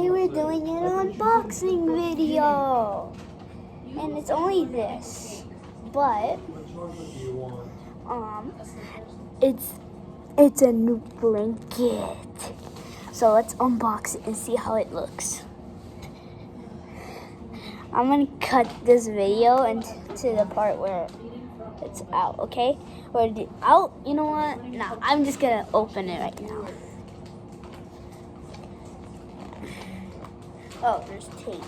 Today we're doing an unboxing video. And it's only this. But it's a new blanket. So let's unbox it and see how it looks. I'm gonna cut this video into the part where it's out, okay? Or out, you know what? No, I'm just gonna open it right now. Oh, there's tape.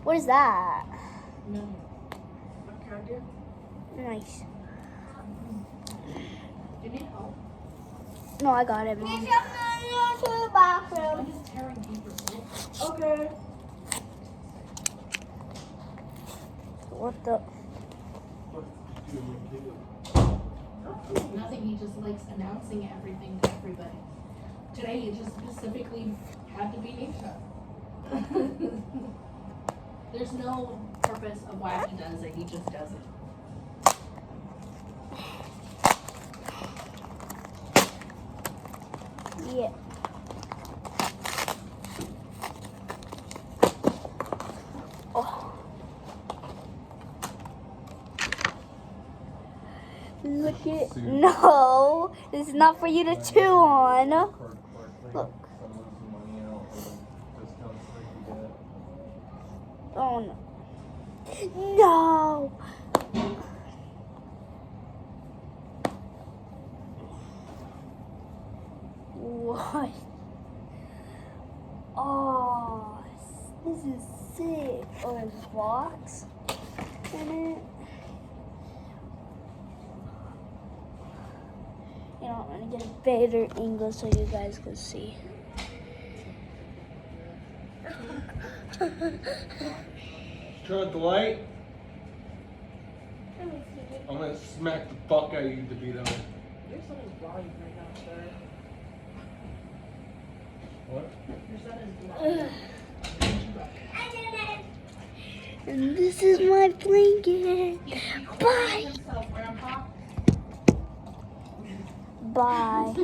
What is that? Nice. Do you need help? No, I got it, Mom. I'm just tearing paper. Okay. What the? Nothing. He just likes announcing everything to everybody. Today, he just specifically had to be Nisha. There's no purpose of why he does it. He just does it. Yeah. Oh. Look it. No, this is not for you to chew on. Look. Oh no. No. What? Oh, this is sick. Oh, there's a box in it. You know, I'm gonna get a better angle so you guys can see. Turn out the light. I'm gonna smack the fuck out of you, DeVito. Your son is blind right now, sir. What? Your son is blind. And this is my blanket. Bye. Yourself, Grandpa. Bye.